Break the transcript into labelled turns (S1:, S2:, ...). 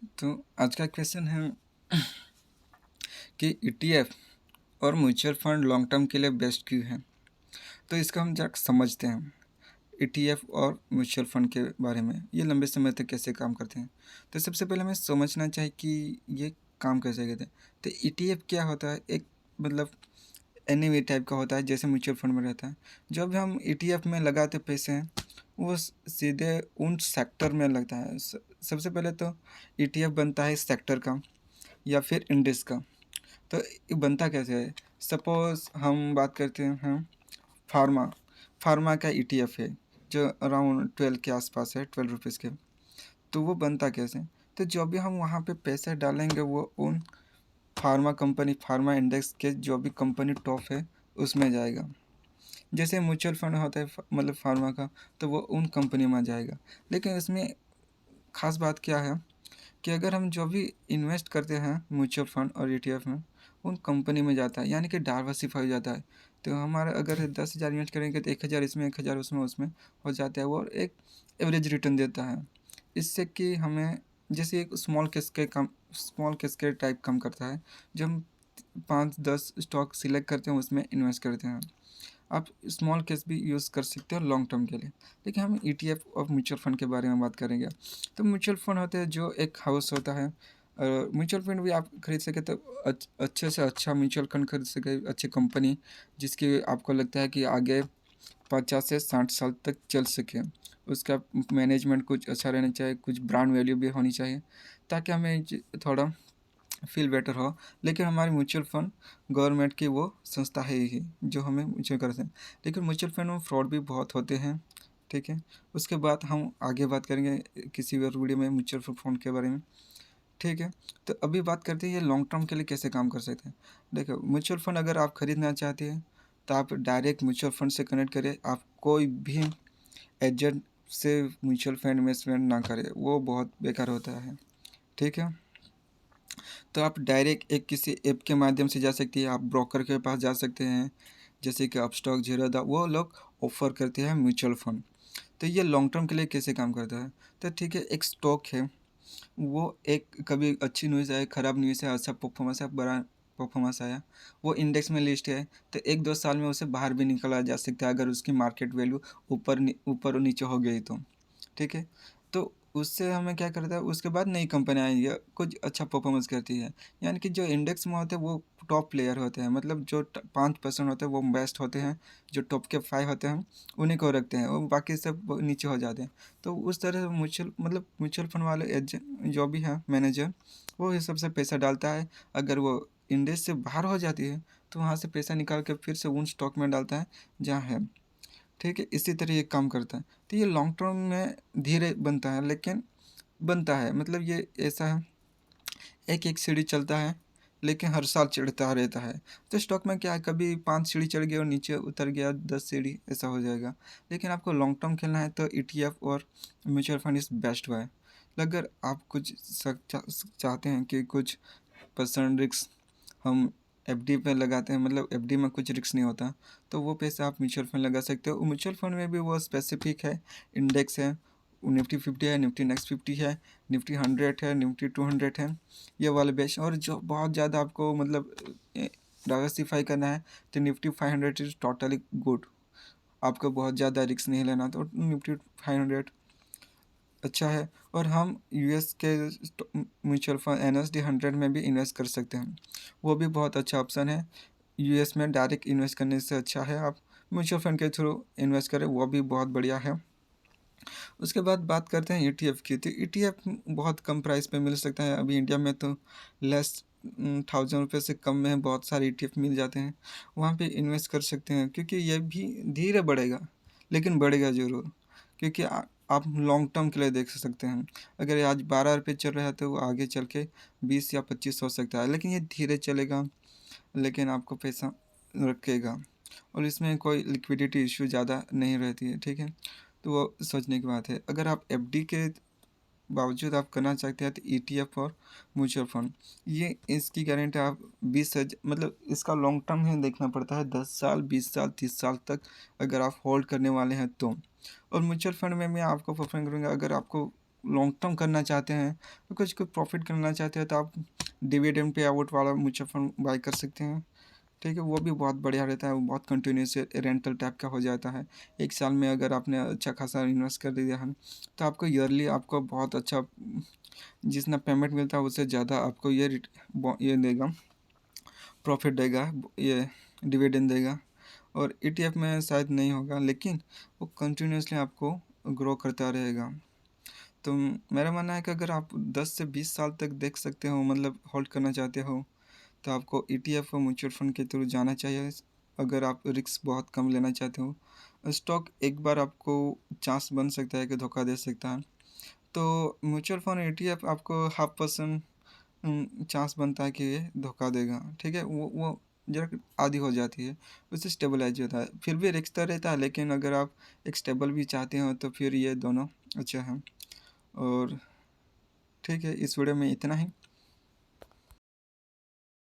S1: तो आज का क्वेश्चन है कि ईटीएफ और म्यूचुअल फंड लॉन्ग टर्म के लिए बेस्ट क्यों है। तो इसका हम जरा समझते हैं। ईटीएफ और म्यूचुअल फंड के बारे में ये लंबे समय तक कैसे काम करते हैं। तो सबसे पहले हमें समझना चाहिए कि ये काम कैसे करते हैं। तो ईटीएफ क्या होता है, एक मतलब एनी टाइप का होता है जैसे म्यूचुअल फंड में रहता है। जो भी हम ईटीएफ में लगाते पैसे हैं वो सीधे उन सेक्टर में लगता है। सबसे पहले तो ईटीएफ बनता है सेक्टर का या फिर इंडेक्स का। तो ये बनता कैसे है। सपोज़ हम बात करते हैं फार्मा। फार्मा का ईटीएफ है जो अराउंड 12 के आसपास है, 12 रुपीज़ के। तो वो बनता कैसे। तो जो भी हम वहाँ पे पैसे डालेंगे वो उन फार्मा कंपनी, फार्मा इंडेक्स के जो भी कंपनी टॉप है उसमें जाएगा। जैसे म्यूचुअल फंड होता है मतलब फार्मा का, तो वो उन कंपनी में जाएगा। लेकिन इसमें ख़ास बात क्या है कि अगर हम जो भी इन्वेस्ट करते हैं म्यूचुअल फंड और ईटीएफ में, उन कंपनी में जाता है, यानी कि डाइवर्सिफाई हो जाता है। तो हमारा अगर 10,000 इन्वेस्ट करेंगे तो 1,000 इसमें, 1,000 उसमें उसमें हो जाता है। वो और एक एवरेज रिटर्न देता है। इससे कि हमें जैसे एक स्मॉल केस के टाइप काम करता है। जो हम 5-10 स्टॉक सिलेक्ट करते हैं उसमें इन्वेस्ट करते हैं। आप स्मॉल केस भी यूज़ कर सकते हो लॉन्ग टर्म के लिए। लेकिन हम ईटीएफ और म्यूचुअल फंड के बारे में बात करेंगे। तो म्यूचुअल फंड होते हैं जो एक हाउस होता है। म्यूचुअल फंड भी आप खरीद सके तो अच्छे से अच्छा म्यूचुअल फंड खरीद सके, अच्छी कंपनी जिसकी आपको लगता है कि आगे 50 से 60 साल तक चल सके। उसका मैनेजमेंट कुछ अच्छा रहना चाहिए, कुछ ब्रांड वैल्यू भी होनी चाहिए ताकि हमें थोड़ा फील बेटर हो। लेकिन हमारी म्यूचुअल फंड गवर्नमेंट की वो संस्था है ही जो हमें म्यूचुअल करते हैं। लेकिन म्यूचुअल फंड में फ्रॉड भी बहुत होते हैं, ठीक है। उसके बाद हम आगे बात करेंगे किसी और वीडियो में म्यूचुअल फंड के बारे में, ठीक है। तो अभी बात करते हैं ये लॉन्ग टर्म के लिए कैसे काम कर सकते हैं। देखो म्यूचुअल फंड अगर आप खरीदना चाहते हैं तो आप डायरेक्ट म्यूचुअल फंड से कनेक्ट करें। आप कोई भी एजेंट से म्यूचुअल फंड इन्वेस्टमेंट ना करें, वो बहुत बेकार होता है, ठीक है। तो आप डायरेक्ट एक किसी ऐप के माध्यम से जा सकती है, आप ब्रोकर के पास जा सकते हैं जैसे कि अपस्टॉक, ज़ीरोधा, वो लोग ऑफ़र करते हैं म्यूचुअल फंड। तो ये लॉन्ग टर्म के लिए कैसे काम करता है। तो ठीक है, एक स्टॉक है, वो एक कभी अच्छी न्यूज़ आए, ख़राब न्यूज़ है, अच्छा परफॉर्मेंस है, बुरा परफॉर्मेंस आया, वो इंडेक्स में लिस्ट है। तो 1-2 साल में उसे बाहर भी निकाला जा सकता है अगर उसकी मार्केट वैल्यू ऊपर और नीचे हो गई तो, ठीक है। तो उससे हमें क्या करता है, उसके बाद नई कंपनी आई है कुछ अच्छा परफॉर्मेंस करती है। यानी कि जो इंडेक्स में होते हैं वो टॉप प्लेयर होते हैं, मतलब जो 5% होते हैं वो बेस्ट होते हैं। जो टॉप के 5 होते हैं उन्हीं को रखते हैं और बाकी सब नीचे हो जाते हैं। तो उस तरह से म्यूचुअल फंड वाले एजेंट जो भी है मैनेजर, वो इस सबसे पैसा डालता है। अगर वो इंडेक्स से बाहर हो जाती है तो वहाँ से पैसा निकाल के फिर से उन स्टॉक में डालता है जहाँ है, ठीक है। इसी तरह ये काम करता है। तो ये लॉन्ग टर्म में धीरे बनता है लेकिन बनता है, मतलब ये ऐसा है, एक-एक सीढ़ी चलता है लेकिन हर साल चढ़ता रहता है। तो स्टॉक में क्या है, कभी 5 सीढ़ी चढ़ गया और नीचे उतर गया 10 सीढ़ी, ऐसा हो जाएगा। लेकिन आपको लॉन्ग टर्म खेलना है तो ईटीएफ और mutual fund is best way. अगर आप कुछ चाहते हैं कि कुछ परसेंट रिस्क हम एफडी पे लगाते हैं, मतलब एफडी में कुछ रिस्क नहीं होता, तो वो पैसा आप म्यूचुअल फंड लगा सकते हो। म्यूचुअल फंड में भी वो स्पेसिफिक है, इंडेक्स है, निफ्टी 50 है, निफ्टी नेक्स्ट 50 है, निफ्टी 100 है, निफ्टी 200 है, ये वाले बेस्ट। और जो बहुत ज़्यादा आपको मतलब डाइवर्सिफाई करना है तो निफ्टी 500 इज़ टोटली गुड। आपको बहुत ज़्यादा रिस्क नहीं लेना तो निफ्टी 500 अच्छा है। और हम यूएस के म्यूचुअल फंड एनएसडी 100 में भी इन्वेस्ट कर सकते हैं, वो भी बहुत अच्छा ऑप्शन है। यूएस में डायरेक्ट इन्वेस्ट करने से अच्छा है आप म्यूचुअल फंड के थ्रू इन्वेस्ट करें, वो भी बहुत बढ़िया है। उसके बाद बात करते हैं ईटीएफ की। तो ईटीएफ बहुत कम प्राइस पे मिल सकता है अभी इंडिया में, तो लेस 1000 रुपये से कम में बहुत सारे ईटीएफ मिल जाते हैं। वहाँ पे इन्वेस्ट कर सकते हैं क्योंकि ये भी धीरे बढ़ेगा लेकिन बढ़ेगा ज़रूर। क्योंकि आप लॉन्ग टर्म के लिए देख सकते हैं। अगर ये आज 12 रुपये चल रहा है तो वो आगे चल के 20 या 25 हो सकता है, लेकिन ये धीरे चलेगा लेकिन आपको पैसा रखेगा। और इसमें कोई लिक्विडिटी इश्यू ज़्यादा नहीं रहती है, ठीक है। तो वो सोचने की बात है। अगर आप एफडी के बावजूद आप करना चाहते हैं तो ईटीएफ और म्यूचुअल फंड, ये इसकी गारंटी आप 20 मतलब इसका लॉन्ग टर्म ही देखना पड़ता है, 10 साल, 20 साल, 30 साल तक अगर आप होल्ड करने वाले हैं तो। और म्यूचुअल फंड में मैं आपको प्रेफर करूँगा, अगर आपको लॉन्ग टर्म करना चाहते हैं, तो कुछ कुछ प्रॉफ़िट करना चाहते हैं, तो आप डिविडेंड पे आउट वाला म्यूचुअल फंड बाय कर सकते हैं। ठीक है? वो भी बहुत बढ़िया रहता है, वो बहुत कंटिन्यूअस रेंटल टाइप का हो जाता है। 1 साल में अगर आपने अच्छा खासा इन्वेस्ट कर दिया है, तो आपको ईयरली आपको बहुत अच्छा जितना पेमेंट मिलता है उससे ज़्यादा आपको ये देगा, प्रॉफ़िट देगा, ये डिविडेंड देगा। और ईटीएफ में शायद नहीं होगा, लेकिन वो कंटिन्यूअसली आपको ग्रो करता रहेगा। तो मेरा मानना है कि अगर आप 10 से 20 साल तक देख सकते हो, मतलब होल्ड करना चाहते हो, तो आपको ईटीएफ और म्यूचुअल फंड के थ्रू जाना चाहिए। अगर आप रिस्क बहुत कम लेना चाहते हो, स्टॉक एक बार आपको चांस बन सकता है कि धोखा दे सकता है, तो म्यूचुअल फंड ईटीएफ आपको हाफ परसेंट चांस बनता है कि ये धोखा देगा। ठीक है? वो ज़रा आधी हो जाती है, उससे स्टेबलाइज होता है। फिर भी रिस्क तो रहता है, लेकिन अगर आप एक स्टेबल भी चाहते हो तो फिर ये दोनों अच्छा है। और ठीक है, इस वीडियो में इतना ही।